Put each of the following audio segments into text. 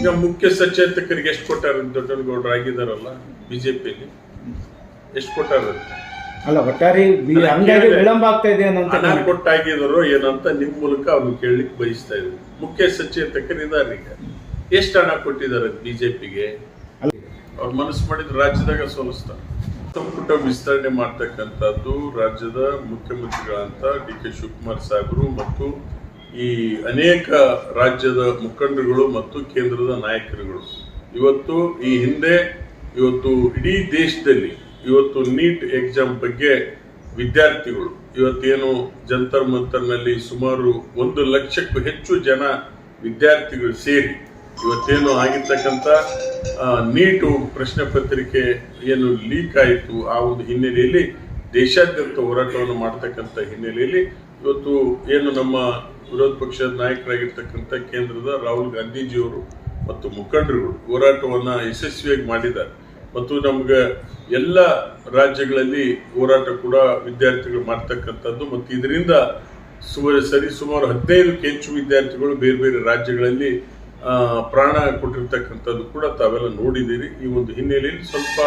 ಈಗ ಮುಖ್ಯ ಸಚೇತಕರಿಗೆ ಎಷ್ಟು ಕೊಟ್ಟಾರ? ದೊಡ್ಡನಗೌಡರು ಆಗಿದಾರಲ್ಲ ಬಿಜೆಪಿಯಲ್ಲಿ, ಎಷ್ಟು ಕೊಟ್ಟಾರ? ಅಲ್ಲ, ಒಟ್ಟಾರೆ ಹಂಗಾಗಿ ವಿಳಂಬ ಆಗ್ತಾ ಇದೆ ಅನ್ನೋಂತ ಹಣ ಕೊಟ್ಟಾಗಿದಾರೋ ಏನಂತ ನಿಮ್ ಮೂಲಕ ಅವ್ರು ಕೇಳಲಿಕ್ಕೆ ಬಯಸ್ತಾ ಇದ್ರು. ಮುಖ್ಯ ಸಚೇತಕರು ಇದಾರೆ, ಈಗ ಎಷ್ಟು ಹಣ ಕೊಟ್ಟಿದ್ದಾರೆ ಬಿಜೆಪಿಗೆ? ಅವ್ರ ಮನಸ್ಸು ಮಾಡಿದ್ರೆ ರಾಜ್ಯದಾಗ ಸೋಲಿಸ್ತಾರೆ. ಸಂಪುಟ ವಿಸ್ತರಣೆ ಮಾಡ್ತಕ್ಕಂಥದ್ದು ರಾಜ್ಯದ ಮುಖ್ಯಮಂತ್ರಿಗಳಂತ ಡಿ ಕೆ ಶಿವಕುಮಾರ್ ಸಾಹೇಬರು ಮತ್ತು ಈ ಅನೇಕ ರಾಜ್ಯದ ಮುಖಂಡರುಗಳು ಮತ್ತು ಕೇಂದ್ರದ ನಾಯಕರುಗಳು ಇವತ್ತು ಈ ಹಿಂದೆ ಇವತ್ತು ಇಡೀ ದೇಶದಲ್ಲಿ ಇವತ್ತು ನೀಟ್ ಎಕ್ಸಾಮ್ ಬಗ್ಗೆ ವಿದ್ಯಾರ್ಥಿಗಳು ಇವತ್ತೇನು ಜಂತರ್ ಮಂತರ್ನಲ್ಲಿ ಸುಮಾರು 1 ಲಕ್ಷಕ್ಕೂ ಹೆಚ್ಚು ಜನ ವಿದ್ಯಾರ್ಥಿಗಳು ಸೇರಿ ಇವತ್ತೇನು ಆಗಿರ್ತಕ್ಕಂಥ ನೀಟು ಪ್ರಶ್ನೆ ಪತ್ರಿಕೆ ಏನು ಲೀಕ್ ಆಯಿತು, ಆ ಒಂದು ಹಿನ್ನೆಲೆಯಲ್ಲಿ ದೇಶಾದ್ಯಂತ ಹೋರಾಟವನ್ನು ಮಾಡ್ತಕ್ಕಂಥ ಹಿನ್ನೆಲೆಯಲ್ಲಿ ಇವತ್ತು ಏನು ನಮ್ಮ ವಿರೋಧ ಪಕ್ಷದ ನಾಯಕರಾಗಿರ್ತಕ್ಕಂಥ ಕೇಂದ್ರದ ರಾಹುಲ್ ಗಾಂಧೀಜಿಯವರು ಮತ್ತು ಮುಖಂಡರುಗಳು ಹೋರಾಟವನ್ನು ಯಶಸ್ವಿಯಾಗಿ ಮಾಡಿದ್ದಾರೆ. ಮತ್ತು ನಮ್ಗೆ ಎಲ್ಲ ರಾಜ್ಯಗಳಲ್ಲಿ ಹೋರಾಟ ಕೂಡ ವಿದ್ಯಾರ್ಥಿಗಳು ಮಾಡ್ತಕ್ಕಂಥದ್ದು ಮತ್ತು ಇದರಿಂದ ಸುಮಾರು 15ಕ್ಕೂ ಹೆಚ್ಚು ವಿದ್ಯಾರ್ಥಿಗಳು ಬೇರೆ ಬೇರೆ ರಾಜ್ಯಗಳಲ್ಲಿ ಪ್ರಾಣ ಕೊಟ್ಟಿರ್ತಕ್ಕಂಥದ್ದು ಕೂಡ ತಾವೆಲ್ಲ ನೋಡಿದ್ದೀರಿ. ಈ ಒಂದು ಹಿನ್ನೆಲೆಯಲ್ಲಿ ಸ್ವಲ್ಪ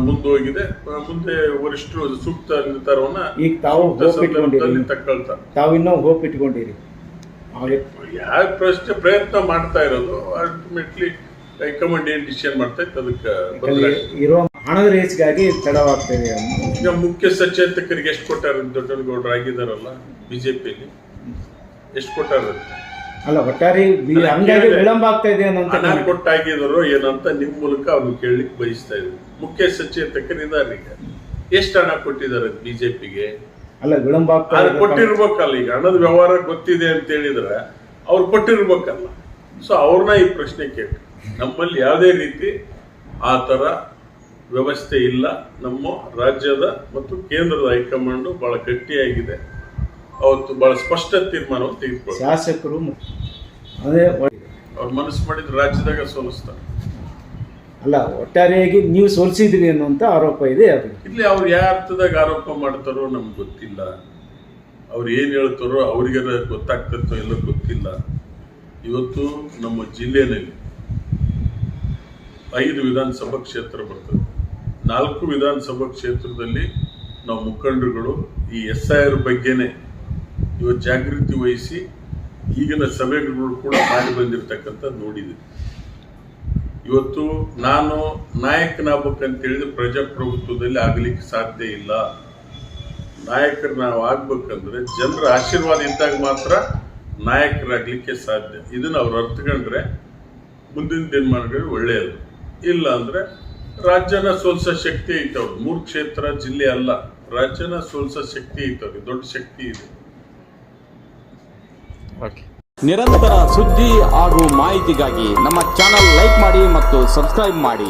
ಮುಂದೋಗಿದೆ. ಮುಂದೆ ವರಿಷ್ಠರು ಸೂಕ್ತ ನಿರ್ಧಾರವನ್ನ ಈಗ ತಗೊಳ್ತಾರೆ. ತಾವು ಇನ್ನೂ ಹೋಪ್ ಇಟ್ಕೊಂಡಿರಿ? ಯಾವ ಪ್ರಯತ್ನ ಮಾಡ್ತಾ ಇರೋದು, ಅಲ್ಟಿಮೇಟ್ಲಿ ಹೈಕಮಾಂಡ್ ಏನ್ ಡಿಸಿಷನ್ ಮಾಡ್ತಾ ಇತ್ತು ಅದಕ್ಕೆ ಇರೋ ಹಣದ ರೇಸ್ಗಾಗಿ ತಡವಾಗ್ತದೆ. ಈಗ ಮುಖ್ಯ ಸಚೇತಕರಿಗೆ ಎಷ್ಟು ಕೊಟ್ಟಾರ? ದೊಡ್ಡನಗೌಡರು ಆಗಿದಾರಲ್ಲ ಬಿಜೆಪಿಯಲ್ಲಿ, ಎಷ್ಟು ಕೊಟ್ಟಾರ? ಅಲ್ಲ, ಒಟ್ಟಾರೆ ಹಂಗಾಗಿ ವಿಳಂಬ ಆಗ್ತಾ ಇದೆ ಅನ್ನೋಂತ ಹಣ ಕೊಟ್ಟಾಗಿದಾರೋ ಏನಂತ ನಿಮ್ ಮೂಲಕ ಅವ್ರು ಕೇಳಲಿಕ್ಕೆ ಬಯಸ್ತಾ ಇದ್ರು. ಮುಖ್ಯ ಸಚೇತಕರು ಇದಾರೆ, ಈಗ ಎಷ್ಟು ಹಣ ಕೊಟ್ಟಿದ್ದಾರೆ ಬಿಜೆಪಿಗೆ? ಅಲ್ಲ, ವಿಳಂಬ ಆಗ್ತಾ ಕೊಟ್ಟಿರ್ಬೇಕಲ್ಲ. ಈಗ ಹಣದ ವ್ಯವಹಾರ ಗೊತ್ತಿದೆ ಅಂತ ಹೇಳಿದ್ರೆ ಅವ್ರು ಕೊಟ್ಟಿರ್ಬೇಕಲ್ಲ. ಸೊ ಅವ್ರನ್ನ ಈ ಪ್ರಶ್ನೆ ಕೇಳಿ, ನಮ್ಮಲ್ಲಿ ಯಾವುದೇ ರೀತಿ ಆ ತರ ವ್ಯವಸ್ಥೆ ಇಲ್ಲ. ನಮ್ಮ ರಾಜ್ಯದ ಮತ್ತು ಕೇಂದ್ರದ ಹೈಕಮಾಂಡ್ ಬಹಳ ಗಟ್ಟಿಯಾಗಿದೆ. ಅವತ್ತು ಬಹಳ ಸ್ಪಷ್ಟ ತೀರ್ಮಾನವನ್ನು ತೆಗೆದುಕೊಳ್ಳಿ. ಶಾಸಕರು ಅವ್ರ ಮನಸ್ಸು ಮಾಡಿದ್ರೆ ರಾಜ್ಯದಾಗ ಸೋಲಿಸ್ತಾರೆ. ಅಲ್ಲ, ಒಟ್ಟಾರೆಯಾಗಿ ನೀವು ಸೋಲಿಸಿದ್ರಿ ಅನ್ನುವಂತ ಆರೋಪ ಇದೆ. ಅದು ಇಲ್ಲಿ ಅವ್ರು ಯಾವ ಅರ್ಥದಾಗ ಆರೋಪ ಮಾಡ್ತಾರೋ ನಮ್ಗೆ ಗೊತ್ತಿಲ್ಲ. ಅವ್ರು ಏನ್ ಹೇಳ್ತಾರೋ ಅವ್ರಿಗೆ ಗೊತ್ತಾಗ್ತತ್ತೋ ಎಲ್ಲ ಗೊತ್ತಿಲ್ಲ. ಇವತ್ತು ನಮ್ಮ ಜಿಲ್ಲೆಯಲ್ಲಿ 5 ವಿಧಾನಸಭಾ ಕ್ಷೇತ್ರ ಬರ್ತದೆ. 4 ವಿಧಾನಸಭಾ ಕ್ಷೇತ್ರದಲ್ಲಿ ನಾವು ಮುಖಂಡರುಗಳು ಈ SIR ಬಗ್ಗೆನೆ ಇವತ್ತು ಜಾಗೃತಿ ವಹಿಸಿ ಈಗಿನ ಸಭೆಗಳು ಕೂಡ ಮಾಡಿ ಬಂದಿರತಕ್ಕಂಥದ್ದು ನೋಡಿದ್ವಿ. ಇವತ್ತು ನಾನು ನಾಯಕನಾಗಬೇಕಂತ ಹೇಳಿದ್ರೆ ಪ್ರಜಾಪ್ರಭುತ್ವದಲ್ಲಿ ಆಗ್ಲಿಕ್ಕೆ ಸಾಧ್ಯ ಇಲ್ಲ. ನಾಯಕರು ನಾವು ಆಗ್ಬೇಕಂದ್ರೆ ಜನರ ಆಶೀರ್ವಾದ ಇದ್ದಾಗ ಮಾತ್ರ ನಾಯಕರಾಗ್ಲಿಕ್ಕೆ ಸಾಧ್ಯ. ಇದನ್ನ ಅವ್ರು ಅರ್ಥಕೊಂಡ್ರೆ ಮುಂದಿನ ದಿನಮಾನಗಳು ಒಳ್ಳೆಯದು. ಇಲ್ಲ ಅಂದ್ರೆ ರಾಜ್ಯನ ಸೋಲ್ಸೋ ಶಕ್ತಿ ಐತವ್ರು. 3 ಕ್ಷೇತ್ರ ಜಿಲ್ಲೆ ಅಲ್ಲ, ರಾಜ್ಯನ ಸೋಲ್ಸೋ ಶಕ್ತಿ ಐತವ್ರಿಗೆ, ದೊಡ್ಡ ಶಕ್ತಿ ಇದೆ. ನಿರಂತರ ಸುದ್ದಿ ಹಾಗೂ ಮಾಹಿತಿಗಾಗಿ ನಮ್ಮ ಚಾನೆಲ್ ಲೈಕ್ ಮಾಡಿ ಮತ್ತು ಸಬ್ಸ್ಕ್ರೈಬ್ ಮಾಡಿ.